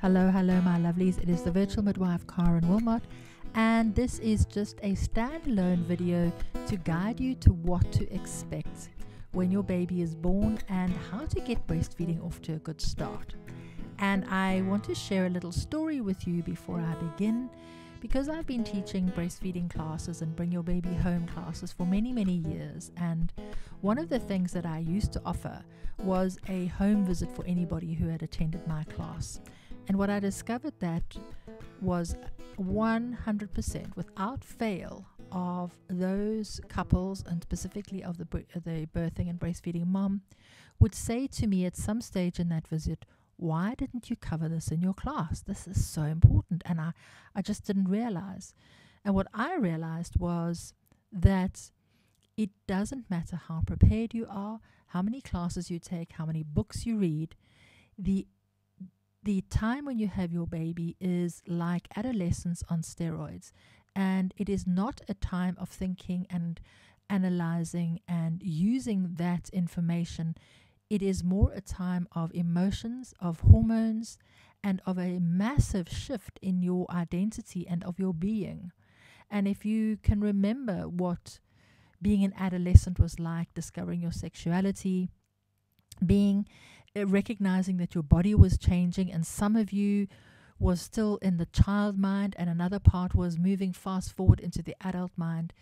Hello, my lovelies. It is the virtual midwife, Karen Wilmot, and this is just a standalone video to guide you to what to expect when your baby is born and how to get breastfeeding off to a good start. And I want to share a little story with you before I begin, because I've been teaching breastfeeding classes and bring your baby home classes for many years, and one of the things that I used to offer was a home visit for anybody who had attended my class. And what I discovered that was 100% without fail of those couples, and specifically of the birthing and breastfeeding mom, would say to me at some stage in that visit, "Why didn't you cover this in your class? This is so important." And I just didn't realize. And what I realized was that it doesn't matter how prepared you are, how many classes you take, how many books you read. The time when you have your baby is like adolescence on steroids, and it is not a time of thinking and analyzing and using that information. It is more a time of emotions, of hormones, and of a massive shift in your identity and of your being. And if you can remember what being an adolescent was like, discovering your sexuality, recognizing that your body was changing, and some of you was still in the child mind and another part was moving fast forward into the adult mind.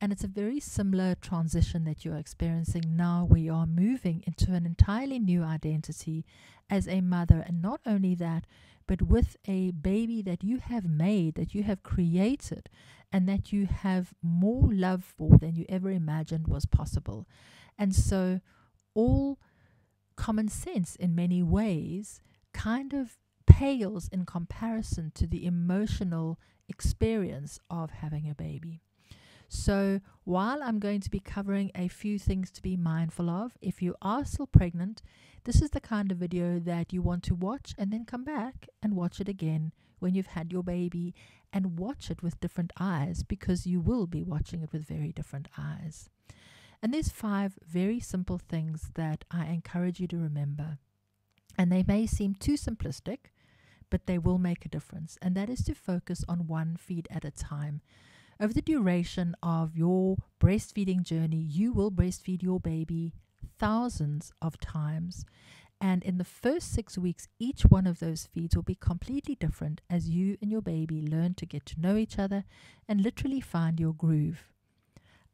And it's a very similar transition that you're experiencing now, where you are moving into an entirely new identity as a mother. And not only that, but with a baby that you have made, that you have created, and that you have more love for than you ever imagined was possible. And so all common sense in many ways kind of pales in comparison to the emotional experience of having a baby. So while I'm going to be covering a few things to be mindful of, if you are still pregnant, this is the kind of video that you want to watch and then come back and watch it again when you've had your baby, and watch it with different eyes, because you will be watching it with very different eyes. And there's 5 very simple things that I encourage you to remember. And they may seem too simplistic, but they will make a difference. And that is to focus on one feed at a time. Over the duration of your breastfeeding journey, you will breastfeed your baby thousands of times. And in the first 6 weeks, each one of those feeds will be completely different as you and your baby learn to get to know each other and literally find your groove.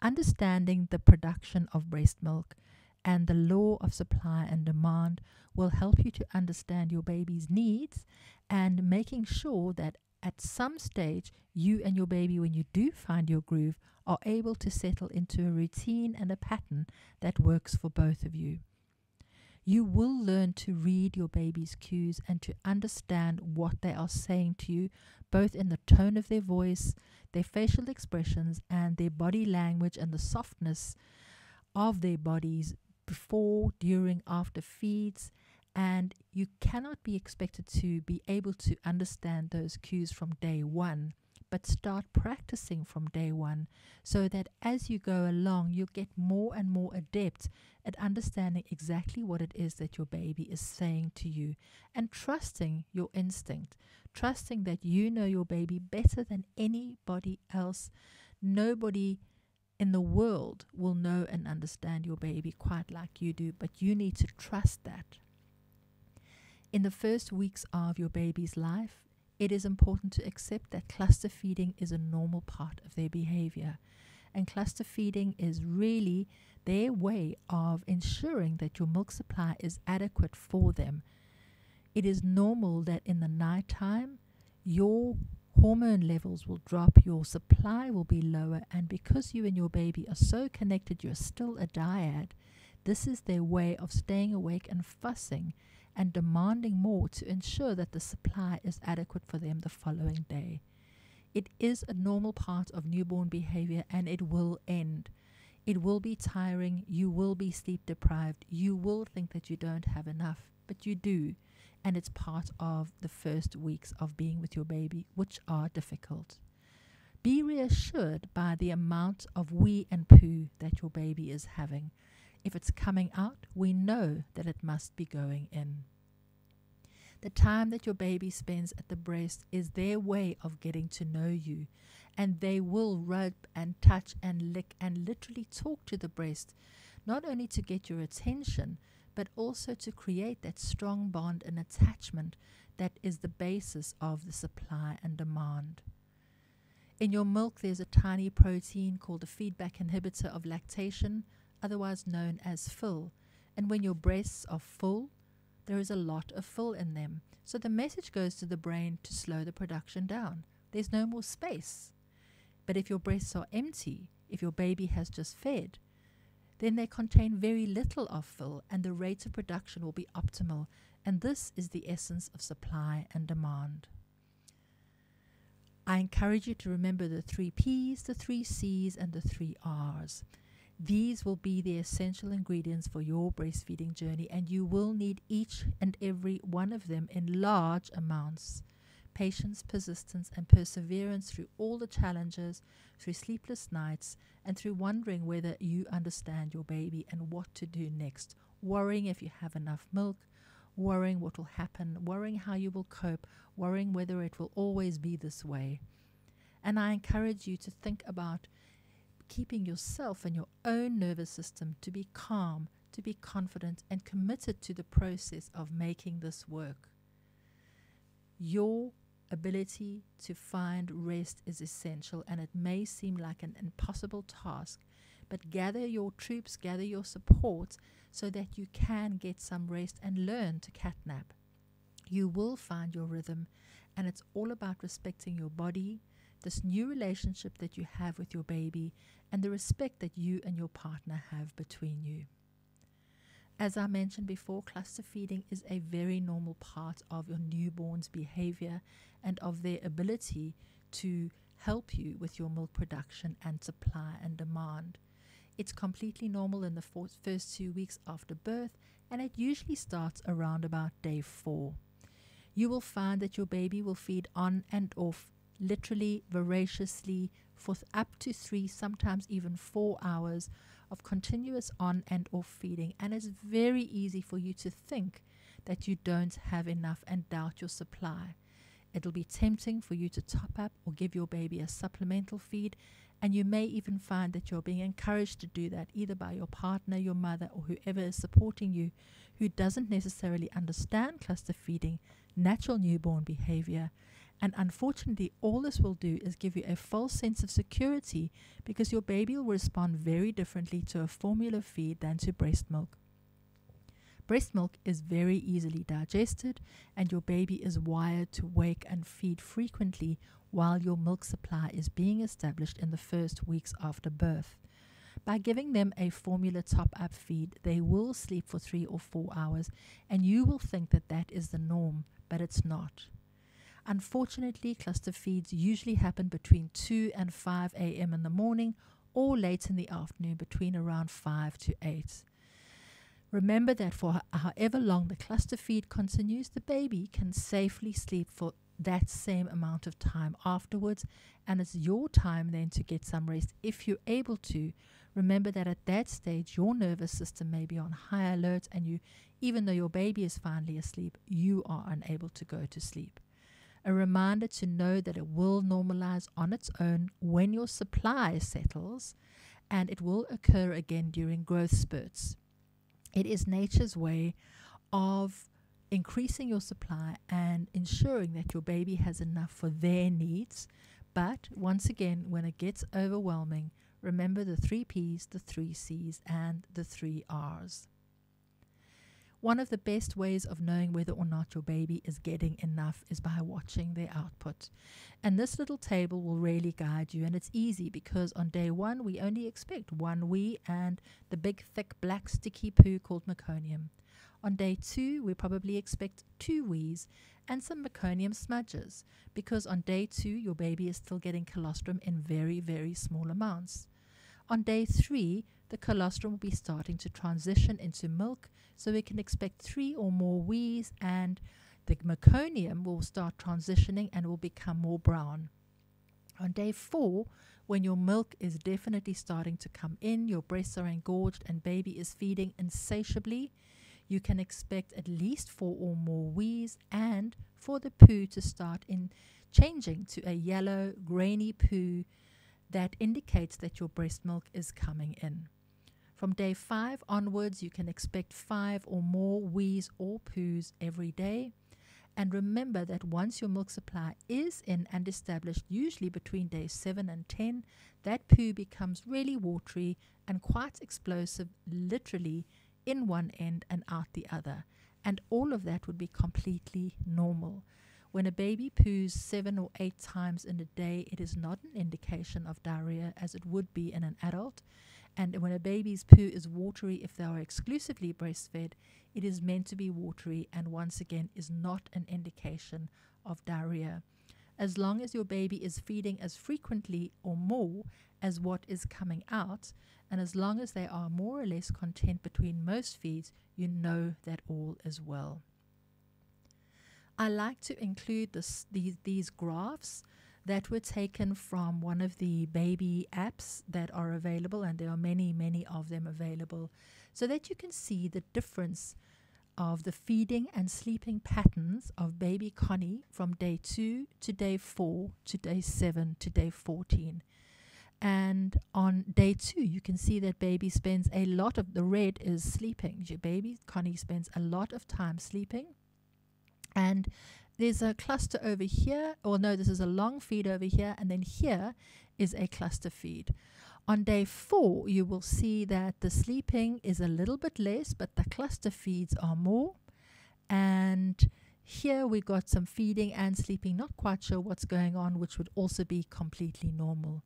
Understanding the production of breast milk and the law of supply and demand will help you to understand your baby's needs, and making sure that at some stage you and your baby, when you do find your groove, are able to settle into a routine and a pattern that works for both of you. You will learn to read your baby's cues and to understand what they are saying to you, both in the tone of their voice, their facial expressions, and their body language, and the softness of their bodies before, during, after feeds. And you cannot be expected to be able to understand those cues from day one, but start practicing from day one, so that as you go along, you'll get more and more adept at understanding exactly what it is that your baby is saying to you, and trusting your instinct, trusting that you know your baby better than anybody else. Nobody in the world will know and understand your baby quite like you do, but you need to trust that. In the first weeks of your baby's life, it is important to accept that cluster feeding is a normal part of their behavior. And cluster feeding is really their way of ensuring that your milk supply is adequate for them. It is normal that in the nighttime, your hormone levels will drop, your supply will be lower, and because you and your baby are so connected, you're still a dyad. This is their way of staying awake and fussing and demanding more to ensure that the supply is adequate for them the following day. It is a normal part of newborn behavior, and it will end. It will be tiring, you will be sleep deprived, you will think that you don't have enough, but you do, and it's part of the first weeks of being with your baby, which are difficult. Be reassured by the amount of wee and poo that your baby is having. If it's coming out, we know that it must be going in. The time that your baby spends at the breast is their way of getting to know you, and they will rub and touch and lick and literally talk to the breast, not only to get your attention, but also to create that strong bond and attachment that is the basis of the supply and demand. In your milk, there's a tiny protein called a feedback inhibitor of lactation, otherwise known as fill. And when your breasts are full, there is a lot of fill in them. So the message goes to the brain to slow the production down. There's no more space. But if your breasts are empty, if your baby has just fed, then they contain very little of fill, and the rate of production will be optimal. And this is the essence of supply and demand. I encourage you to remember the 3 P's, the 3 C's, and the 3 R's. These will be the essential ingredients for your breastfeeding journey, and you will need each and every one of them in large amounts. Patience, persistence, and perseverance through all the challenges, through sleepless nights, and through wondering whether you understand your baby and what to do next, worrying if you have enough milk, worrying what will happen, worrying how you will cope, worrying whether it will always be this way. And I encourage you to think about keeping yourself and your own nervous system to be calm, to be confident, and committed to the process of making this work. Your ability to find rest is essential, and it may seem like an impossible task, but gather your troops, gather your support so that you can get some rest and learn to catnap. You will find your rhythm, and it's all about respecting your body, this new relationship that you have with your baby, and the respect that you and your partner have between you. As I mentioned before, cluster feeding is a very normal part of your newborn's behavior and of their ability to help you with your milk production and supply and demand. It's completely normal in the first 2 weeks after birth, and it usually starts around about day 4. You will find that your baby will feed on and off, literally voraciously, for up to 3, sometimes even 4 hours of continuous on and off feeding, and it's very easy for you to think that you don't have enough and doubt your supply. It'll be tempting for you to top up or give your baby a supplemental feed, and you may even find that you're being encouraged to do that either by your partner, your mother, or whoever is supporting you, who doesn't necessarily understand cluster feeding, natural newborn behavior. And unfortunately, all this will do is give you a false sense of security, because your baby will respond very differently to a formula feed than to breast milk. Breast milk is very easily digested, and your baby is wired to wake and feed frequently while your milk supply is being established in the first weeks after birth. By giving them a formula top-up feed, they will sleep for 3 or 4 hours, and you will think that that is the norm, but it's not. Unfortunately, cluster feeds usually happen between 2 and 5 a.m. in the morning, or late in the afternoon between around 5 to 8. Remember that for however long the cluster feed continues, the baby can safely sleep for that same amount of time afterwards, and it's your time then to get some rest if you're able to. Remember that at that stage your nervous system may be on high alert, and you, even though your baby is finally asleep, you are unable to go to sleep. A reminder to know that it will normalize on its own when your supply settles, and it will occur again during growth spurts. It is nature's way of increasing your supply and ensuring that your baby has enough for their needs. But once again, when it gets overwhelming, remember the 3 P's, the 3 C's, and the 3 R's. One of the best ways of knowing whether or not your baby is getting enough is by watching their output. And this little table will really guide you, and it's easy because on day 1 we only expect 1 wee and the big thick black sticky poo called meconium. On day 2 we probably expect 2 wees and some meconium smudges, because on day 2 your baby is still getting colostrum in very, very small amounts. On day 3, the colostrum will be starting to transition into milk, so we can expect 3 or more wees, and the meconium will start transitioning and will become more brown. On day 4, when your milk is definitely starting to come in, your breasts are engorged and baby is feeding insatiably, You can expect at least 4 or more wees, and for the poo to start in changing to a yellow, grainy poo that indicates that your breast milk is coming in. From day 5 onwards, you can expect 5 or more wees or poos every day. And remember that once your milk supply is in and established, usually between days 7 and 10, that poo becomes really watery and quite explosive, literally in one end and out the other. And all of that would be completely normal. When a baby poos 7 or 8 times in a day, it is not an indication of diarrhea as it would be in an adult. And when a baby's poo is watery, if they are exclusively breastfed, it is meant to be watery and once again is not an indication of diarrhea. As long as your baby is feeding as frequently or more as what is coming out, and as long as they are more or less content between most feeds, you know that all is well. I like to include these graphs that were taken from one of the baby apps that are available, and there are many, many of them available, so that you can see the difference of the feeding and sleeping patterns of baby Connie from day 2 to day 4 to day 7 to day 14. And on day 2, you can see that baby spends a lot of, the red is sleeping. Your baby Connie spends a lot of time sleeping. And there's a cluster over here, or no, this is a long feed over here, and then here is a cluster feed. On day 4, you will see that the sleeping is a little bit less, but the cluster feeds are more. And here we got some feeding and sleeping, not quite sure what's going on, which would also be completely normal.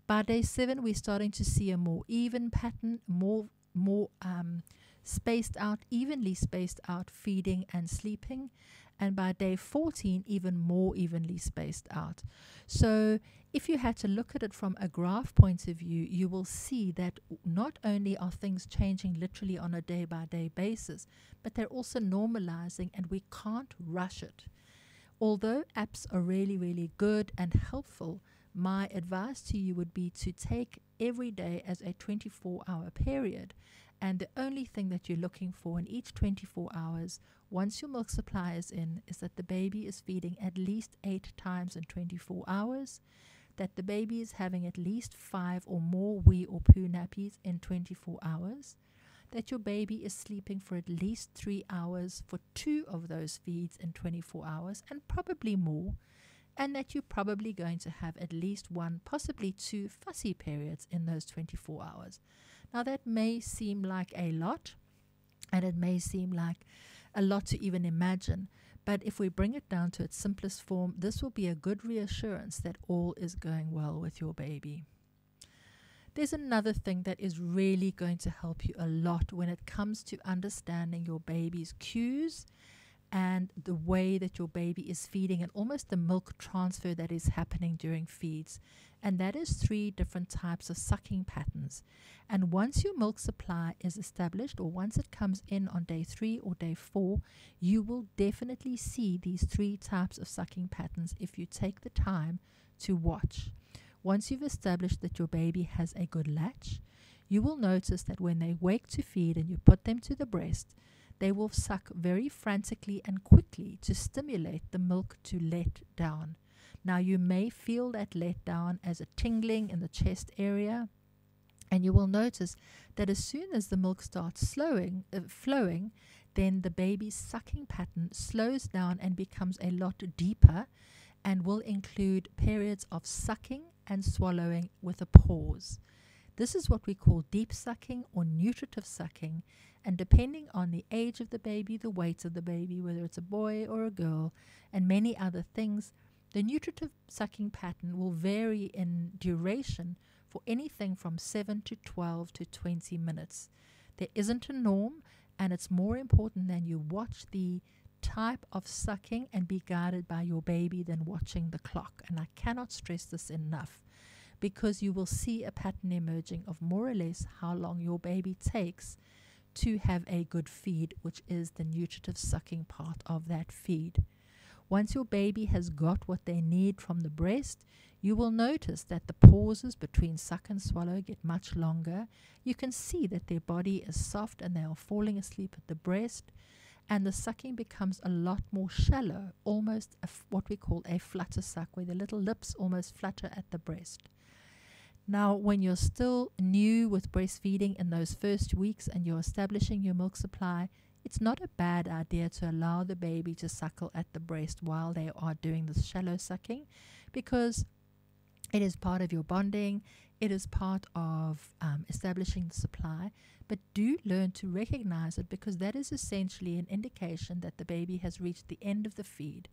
By day 7, we're starting to see a more even pattern, more spaced out, evenly spaced out feeding and sleeping. And by day 14, even more evenly spaced out. So if you had to look at it from a graph point of view, you will see that not only are things changing literally on a day-by-day basis, but they're also normalizing, and we can't rush it. Although apps are really, really good and helpful, my advice to you would be to take every day as a 24-hour period. And the only thing that you're looking for in each 24 hours, once your milk supply is in, is that the baby is feeding at least 8 times in 24 hours, that the baby is having at least 5 or more wee or poo nappies in 24 hours, that your baby is sleeping for at least 3 hours for 2 of those feeds in 24 hours, and probably more, and that you're probably going to have at least 1, possibly 2 fussy periods in those 24 hours. Now that may seem like a lot, and it may seem like a lot to even imagine, but if we bring it down to its simplest form, this will be a good reassurance that all is going well with your baby. There's another thing that is really going to help you a lot when it comes to understanding your baby's cues and the way that your baby is feeding, and almost the milk transfer that is happening during feeds. And that is 3 different types of sucking patterns. And once your milk supply is established, or once it comes in on day 3 or day 4, you will definitely see these 3 types of sucking patterns if you take the time to watch. Once you've established that your baby has a good latch, you will notice that when they wake to feed and you put them to the breast, they will suck very frantically and quickly to stimulate the milk to let down. Now you may feel that let down as a tingling in the chest area, and you will notice that as soon as the milk starts flowing, then the baby's sucking pattern slows down and becomes a lot deeper, and will include periods of sucking and swallowing with a pause. This is what we call deep sucking or nutritive sucking, and depending on the age of the baby, the weight of the baby, whether it's a boy or a girl, and many other things, the nutritive sucking pattern will vary in duration for anything from 7 to 12 to 20 minutes. There isn't a norm, and it's more important that you watch the type of sucking and be guided by your baby than watching the clock. And I cannot stress this enough, because you will see a pattern emerging of more or less how long your baby takes to have a good feed, which is the nutritive sucking part of that feed. Once your baby has got what they need from the breast, you will notice that the pauses between suck and swallow get much longer. You can see that their body is soft and they are falling asleep at the breast, and the sucking becomes a lot more shallow, almost what we call a flutter suck, where the little lips almost flutter at the breast. Now, when you're still new with breastfeeding in those first weeks and you're establishing your milk supply, it's not a bad idea to allow the baby to suckle at the breast while they are doing this shallow sucking, because it is part of your bonding, it is part of establishing the supply. But do learn to recognize it, because that is essentially an indication that the baby has reached the end of the feed.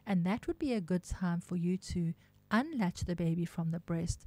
And that would be a good time for you to unlatch the baby from the breast,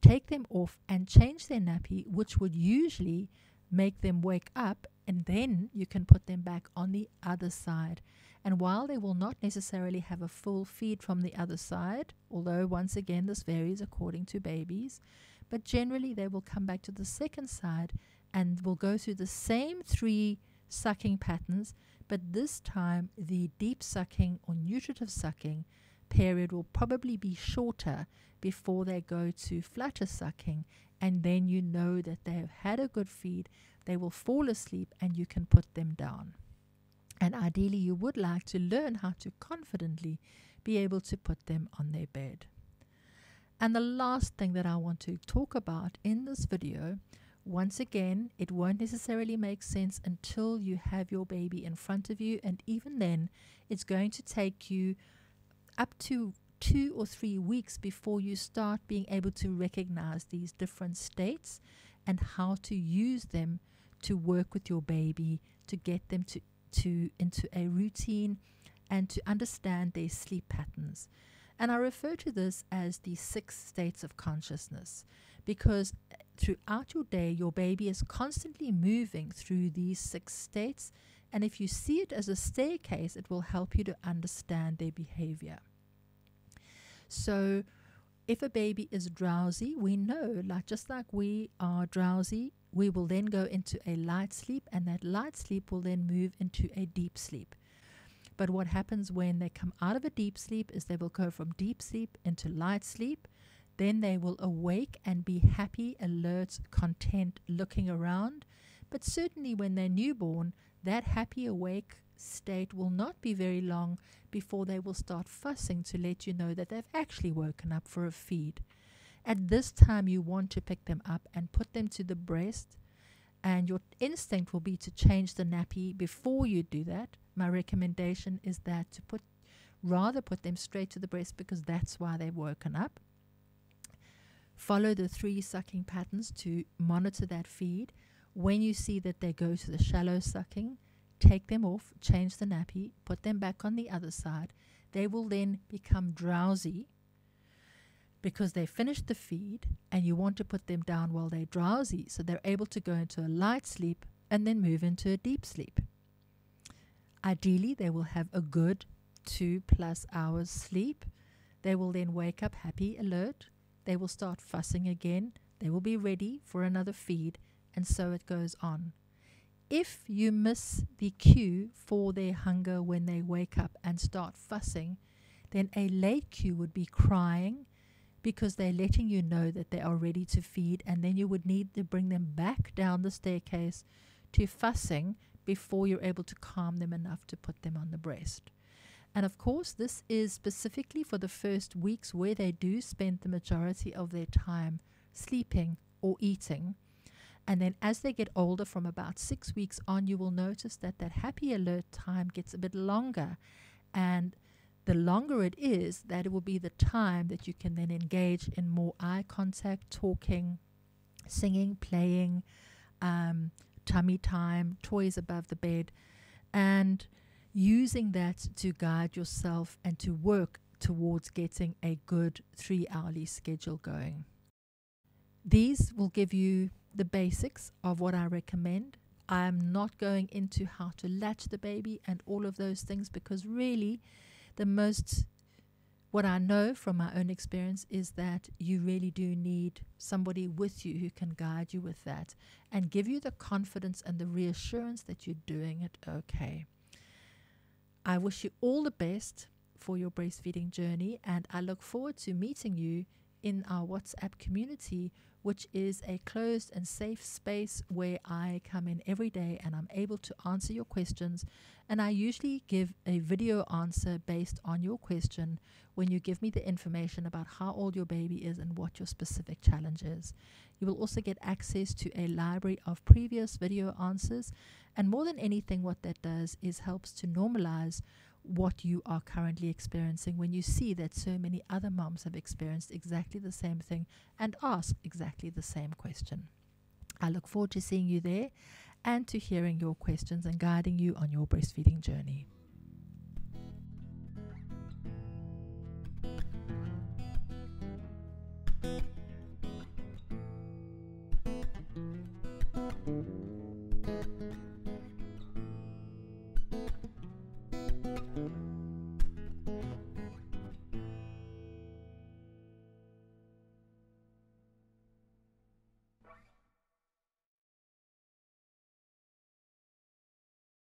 take them off and change their nappy, which would usually make them wake up, and then you can put them back on the other side. And while they will not necessarily have a full feed from the other side, although once again this varies according to babies, but generally they will come back to the second side and will go through the same 3 sucking patterns, but this time the deep sucking or nutritive sucking period will probably be shorter before they go to flutter sucking, and then you know that they have had a good feed, they will fall asleep and you can put them down. And ideally you would like to learn how to confidently be able to put them on their bed. And the last thing that I want to talk about in this video, once again, it won't necessarily make sense until you have your baby in front of you, and even then it's going to take you up to 2 or 3 weeks before you start being able to recognize these different states and how to use them to work with your baby to get them into a routine and to understand their sleep patterns. And I refer to this as the 6 states of consciousness, because throughout your day your baby is constantly moving through these 6 states, and if you see it as a staircase, it will help you to understand their behavior. So if a baby is drowsy, we know, just like we are drowsy, we will then go into a light sleep, and that light sleep will then move into a deep sleep. But what happens when they come out of a deep sleep is they will go from deep sleep into light sleep. Then they will awake and be happy, alert, content, looking around. But certainly when they're newborn, that happy awake state will not be very long before they will start fussing to let you know that they've actually woken up for a feed. At this time, you want to pick them up and put them to the breast, and your instinct will be to change the nappy before you do that. My recommendation is that to rather put them straight to the breast, because that's why they've woken up. Follow the 3 sucking patterns to monitor that feed. When you see that they go to the shallow sucking, take them off, change the nappy, put them back on the other side. They will then become drowsy because they finished the feed, and you want to put them down while they're drowsy so they're able to go into a light sleep and then move into a deep sleep. Ideally, they will have a good 2+ hours sleep. They will then wake up happy, alert. They will start fussing again. They will be ready for another feed, and so it goes on. If you miss the cue for their hunger when they wake up and start fussing, then a late cue would be crying, because they're letting you know that they are ready to feed, and then you would need to bring them back down the staircase to fussing before you're able to calm them enough to put them on the breast. And of course, this is specifically for the first weeks, where they do spend the majority of their time sleeping or eating. And then as they get older, from about 6 weeks on, you will notice that that happy alert time gets a bit longer. And the longer it is, that it will be the time that you can then engage in more eye contact, talking, singing, playing, tummy time, toys above the bed, and using that to guide yourself and to work towards getting a good 3-hourly schedule going. These will give you the basics of what I recommend. I am not going into how to latch the baby and all of those things, because really what I know from my own experience is that you really do need somebody with you who can guide you with that and give you the confidence and the reassurance that you're doing it okay. I wish you all the best. for your breastfeeding journey, and I look forward to meeting you in our WhatsApp community, which is a closed and safe space where I come in every day and I'm able to answer your questions. And I usually give a video answer based on your question when you give me the information about how old your baby is and what your specific challenge is. You will also get access to a library of previous video answers. And more than anything, what that does is helps to normalize what you are currently experiencing when you see that so many other moms have experienced exactly the same thing and ask exactly the same question. I look forward to seeing you there and to hearing your questions and guiding you on your breastfeeding journey.